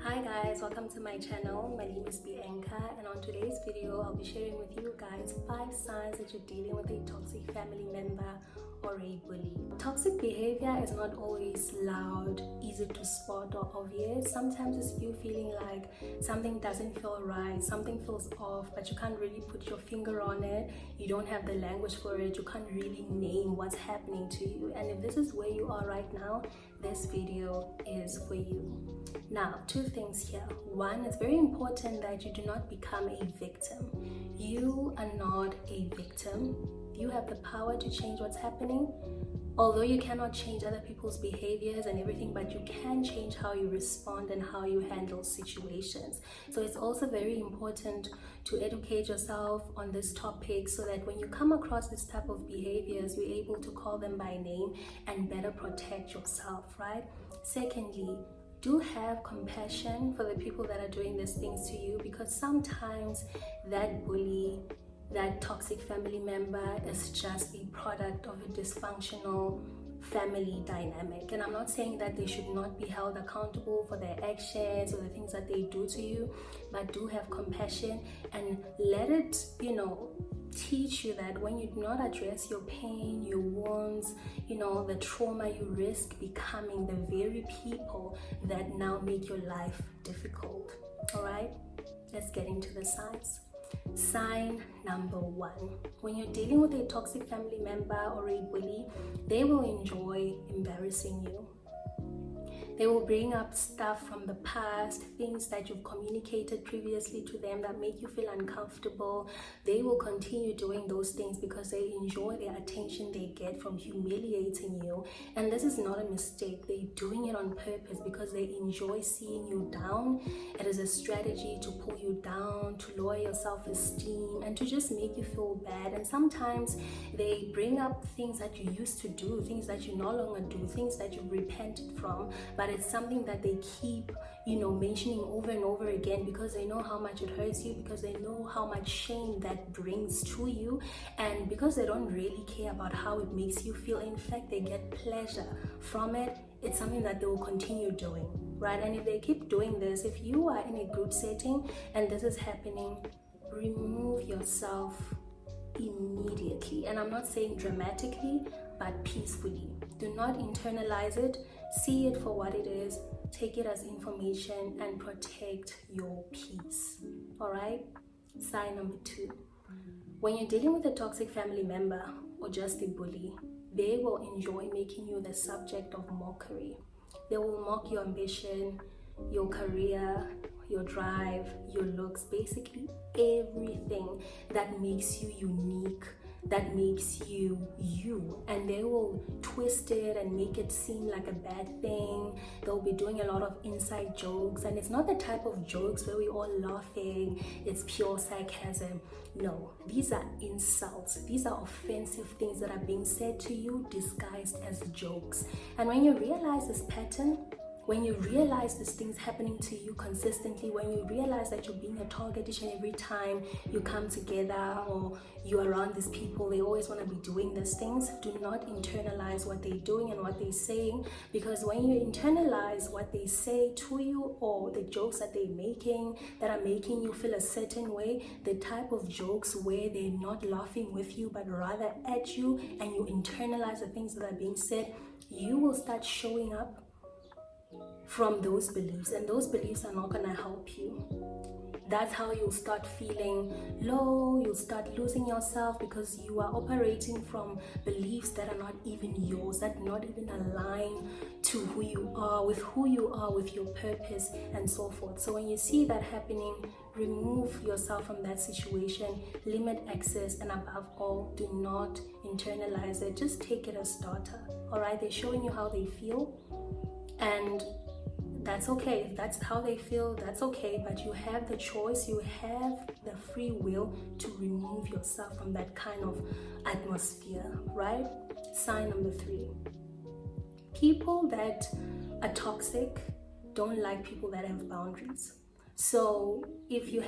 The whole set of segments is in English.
Hi guys, welcome to my channel. My name is Bianca, and on today's video I'll be sharing with you guys 5 signs that you're dealing with a toxic family member or a bully. Toxic behavior is not always loud, easy to spot or obvious. Sometimes it's you feeling like something doesn't feel right, something feels off, but you can't really put your finger on it. You don't have the language for it. You can't really name what's happening to you. And if this is where you are right now, this video is for you. Now, 2 things here. 1, it's very important that you do not become a victim. You are not a victim. You have the power to change what's happening. Although you cannot change other people's behaviors and everything, but you can change how you respond and how you handle situations. So it's also very important to educate yourself on this topic so that when you come across this type of behaviors, you're able to call them by name and better protect yourself, right? Secondly, do have compassion for the people that are doing these things to you, because sometimes that bully, that toxic family member is just a product of a dysfunctional family dynamic. And I'm not saying that they should not be held accountable for their actions or the things that they do to you, but do have compassion and let it, teach you that when you do not address your pain, your wounds, the trauma, you risk becoming the very people that now make your life difficult. All right, let's get into the signs. Sign number 1. When you're dealing with a toxic family member or a bully, they will enjoy embarrassing you. They will bring up stuff from the past, things that you've communicated previously to them that make you feel uncomfortable. They will continue doing those things because they enjoy the attention they get from humiliating you. And this is not a mistake. They're doing it on purpose because they enjoy seeing you down. It is a strategy to pull you down, to lower your self-esteem, and to just make you feel bad. And sometimes they bring up things that you used to do, things that you no longer do, things that you've repented from, but it's something that they keep, mentioning over and over again because they know how much it hurts you, because they know how much shame that brings to you, and because they don't really care about how it makes you feel. In fact, they get pleasure from it. It's something that they will continue doing, right? And if they keep doing this, if you are in a group setting and this is happening, remove yourself immediately. And I'm not saying dramatically, but peacefully. Do not internalize it. See it for what it is. Take it as information and protect your peace. All right? Sign number 2. When you're dealing with a toxic family member or just a bully, they will enjoy making you the subject of mockery. They will mock your ambition, your career, your drive, your looks, basically everything that makes you unique, that makes you you, and they will twist it and make it seem like a bad thing. They'll be doing a lot of inside jokes, and it's not the type of jokes where we all laughing, it's pure sarcasm. No, these are insults. These are offensive things that are being said to you disguised as jokes. And when you realize this pattern, when you realize these things happening to you consistently, when you realize that you're being a target each and every time you come together or you're around these people, they always want to be doing these things. Do not internalize what they're doing and what they're saying, because when you internalize what they say to you or the jokes that they're making that are making you feel a certain way, the type of jokes where they're not laughing with you but rather at you, and you internalize the things that are being said, you will start showing up from those beliefs, and those beliefs are not gonna help you. That's how you'll start feeling low. You'll start losing yourself because you are operating from beliefs that are not even yours, that not even align to who you are, with your purpose and so forth. So when you see that happening, remove yourself from that situation, limit access, and above all, do not internalize it. Just take it as data. All right, they're showing you how they feel, and that's okay. If that's how they feel, that's okay, but you have the choice, you have the free will to remove yourself from that kind of atmosphere, right? Sign number 3. People that are toxic don't like people that have boundaries. So if you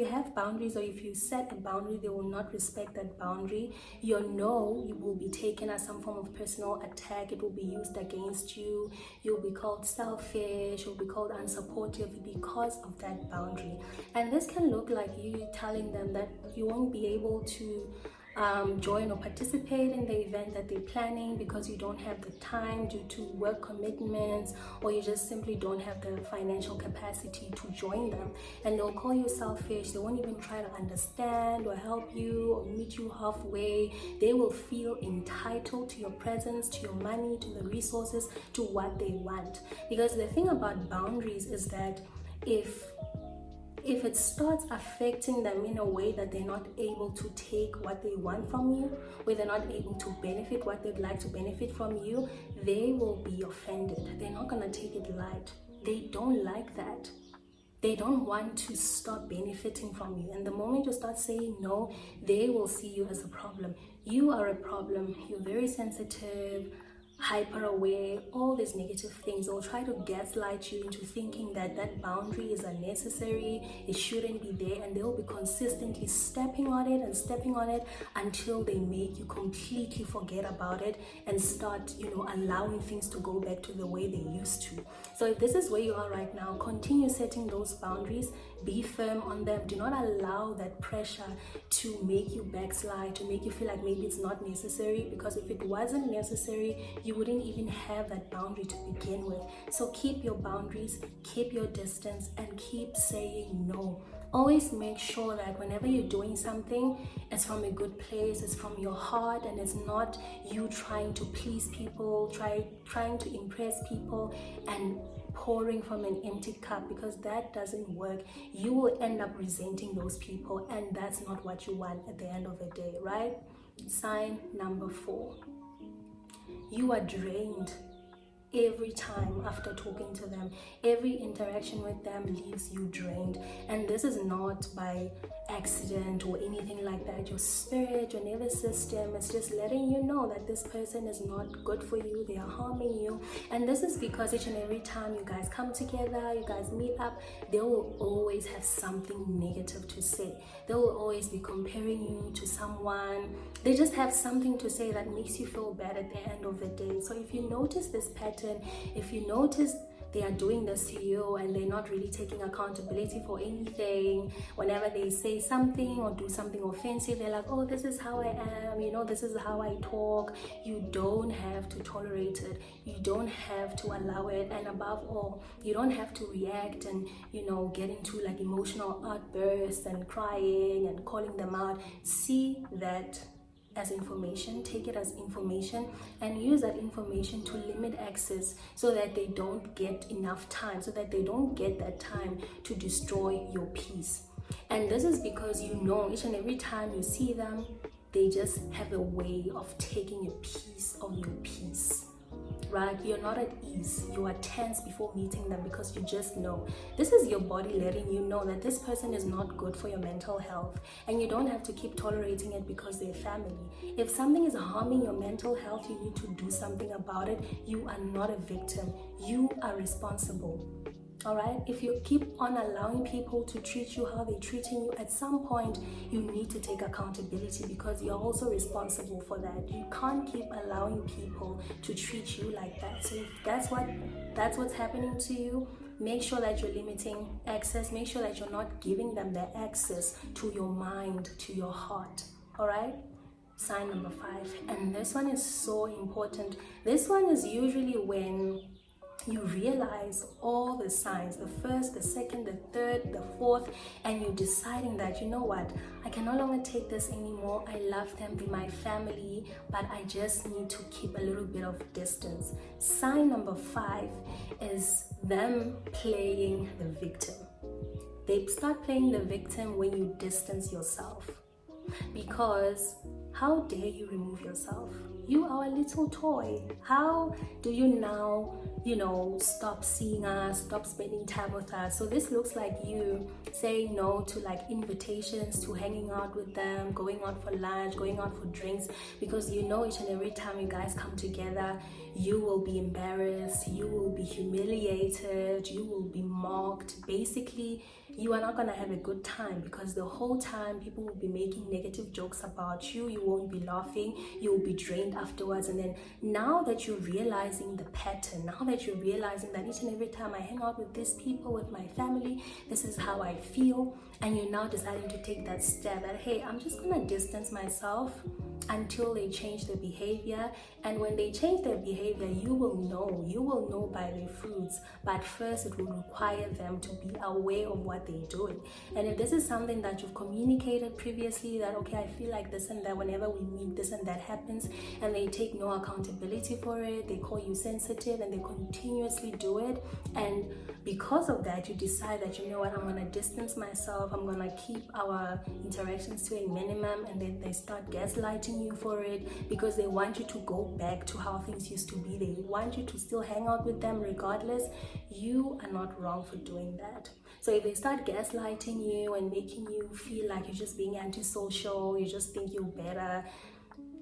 have boundaries, or if you set a boundary, they will not respect that boundary. Your no, it will be taken as some form of personal attack. It will be used against you. You'll be called selfish. You'll be called unsupportive because of that boundary. And this can look like you telling them that you won't be able to join or participate in the event that they're planning because you don't have the time due to work commitments, or you just simply don't have the financial capacity to join them. And they'll call you selfish. They won't even try to understand or help you or meet you halfway. They will feel entitled to your presence, to your money, to the resources, to what they want. Because the thing about boundaries is that if it starts affecting them in a way that they're not able to take what they want from you, where they're not able to benefit what they'd like to benefit from you, they will be offended. They're not going to take it light. They don't like that. They don't want to stop benefiting from you. And the moment you start saying no, they will see you as a problem. You are a problem. You're very sensitive, hyper aware, all these negative things. They'll try to gaslight you into thinking that that boundary is unnecessary, it shouldn't be there, and they'll be consistently stepping on it until they make you completely forget about it and start, allowing things to go back to the way they used to. So if this is where you are right now, continue setting those boundaries. Be firm on them. Do not allow that pressure to make you backslide, to make you feel like maybe it's not necessary, because if it wasn't necessary, you wouldn't even have that boundary to begin with. So keep your boundaries, keep your distance, and keep saying no. Always make sure that whenever you're doing something, it's from a good place, it's from your heart, and it's not you trying to please people, trying to impress people and pouring from an empty cup, because that doesn't work. You will end up resenting those people, and that's not what you want at the end of the day, right? Sign number 4. You are drained every time after talking to them. Every interaction with them leaves you drained, and this is not by accident or anything like that. Your spirit, your nervous system is just letting you know that this person is not good for you. They are harming you, and this is because each and every time you guys come together, you guys meet up, they will always have something negative to say. They will always be comparing you to someone. They just have something to say that makes you feel bad at the end of the day. So if you notice this pattern, if you notice they are doing this to you and they're not really taking accountability for anything, whenever they say something or do something offensive, they're like, oh, this is how I am, this is how I talk. You don't have to tolerate it. You don't have to allow it. And above all, you don't have to react and get into like emotional outbursts and crying and calling them out. See that as information, take it as information, and use that information to limit access so that they don't get enough time, so that they don't get that time to destroy your peace. And this is because each and every time you see them, they just have a way of taking a piece of your peace. Right? You're not at ease. You are tense before meeting them because you just know. This is your body letting you know that this person is not good for your mental health, and you don't have to keep tolerating it because they're family. If something is harming your mental health, you need to do something about it. You are not a victim. You are responsible. All right, if you keep on allowing people to treat you how they're treating you, at some point you need to take accountability, because you're also responsible for that. You can't keep allowing people to treat you like that. So if that's what's happening to you, make sure that you're limiting access. Make sure that you're not giving them the access to your mind, to your heart. All right. Sign number 5, and this one is so important. This one is usually when you realize all the signs, the first, the second, the third, the fourth, and you're deciding that, I can no longer take this anymore. I love them, they're my family, but I just need to keep a little bit of distance. Sign number 5 is them playing the victim. They start playing the victim when you distance yourself. Because how dare you remove yourself? You are a little toy. How do you now, stop seeing us, stop spending time with us? So this looks like you saying no to like invitations to hanging out with them, going out for lunch, going out for drinks, because each and every time you guys come together, you will be embarrassed, you will be humiliated, you will be mocked. Basically, you are not going to have a good time, because the whole time people will be making negative jokes about you. You won't be laughing, you will be drained afterwards. And then now that you're realizing the pattern, now that you're realizing that each and every time I hang out with these people, with my family, this is how I feel, and you're now deciding to take that step that, hey, I'm just going to distance myself until they change their behavior. And when they change their behavior, you will know by their fruits. But first, it will require them to be aware of what they're doing. And if this is something that you've communicated previously, that okay, I feel like this and that, whenever we meet, this and that happens, and they take no accountability for it, they call you sensitive, and they continuously do it, and because of that, you decide that, you know what, I'm going to distance myself, I'm going to keep our interactions to a minimum, and then they start gaslighting you for it, because they want you to go back to how things used to be. They want you to still hang out with them regardless. You are not wrong for doing that. So if they start gaslighting you and making you feel like you're just being antisocial, you just think you're better,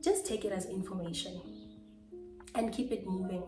just take it as information and keep it moving.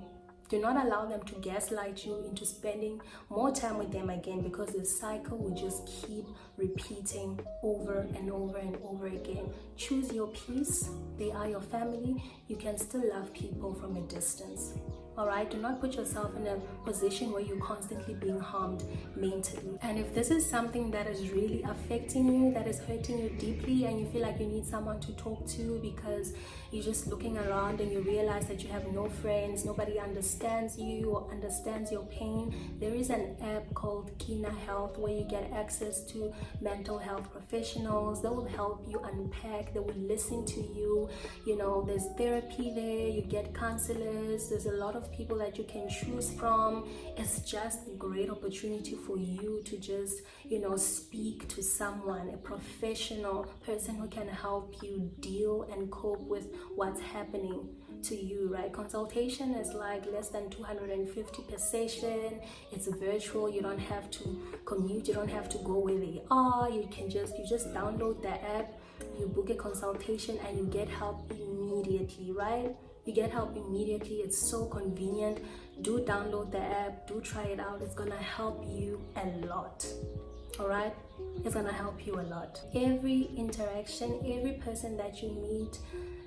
Do not allow them to gaslight you into spending more time with them again, because the cycle will just keep repeating over and over and over again. Choose your peace. They are your family. You can still love people from a distance. All right, do not put yourself in a position where you're constantly being harmed mentally. And if this is something that is really affecting you, that is hurting you deeply, and you feel like you need someone to talk to because you're just looking around and you realize that you have no friends, nobody understands you or understands your pain, there is an app called Kina Health where you get access to mental health professionals. They will help you unpack, they will listen to you. You know, there's therapy there, you get counselors, there's a lot of people that you can choose from. It's just a great opportunity for you to just, you know, speak to someone, a professional person who can help you deal and cope with what's happening to you, right? Consultation is like less than 250 per session. It's virtual. You don't have to commute, you don't have to go where they are. You just download the app, you book a consultation, and you get help immediately, right? You get help immediately. It's so convenient. Do download the app, do try it out. It's gonna help you a lot. All right, it's gonna help you a lot. Every interaction, every person that you meet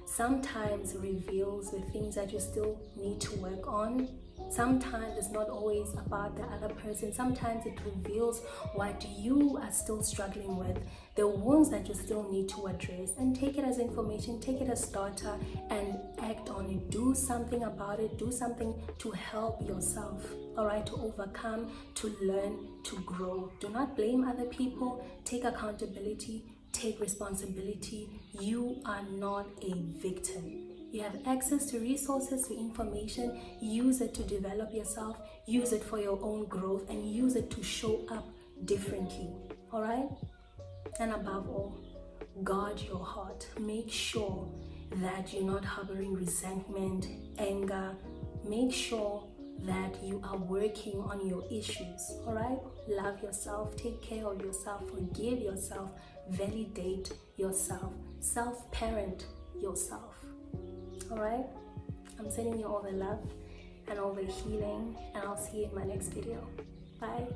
sometimes reveals the things that you still need to work on. Sometimes it's not always about the other person. Sometimes it reveals what you are still struggling with, the wounds that you still need to address. And take it as information, take it as starter, and act on it. Do something about it. Do something to help yourself, all right, to overcome, to learn, to grow. Do not blame other people. Take accountability. Take responsibility. You are not a victim. You have access to resources, to information. Use it to develop yourself. Use it for your own growth, and use it to show up differently. All right? And above all, guard your heart. Make sure that you're not harboring resentment, anger. Make sure that you are working on your issues. All right? Love yourself. Take care of yourself. Forgive yourself. Validate yourself. Self-parent yourself. All right? I'm sending you all the love and all the healing, and I'll see you in my next video. Bye.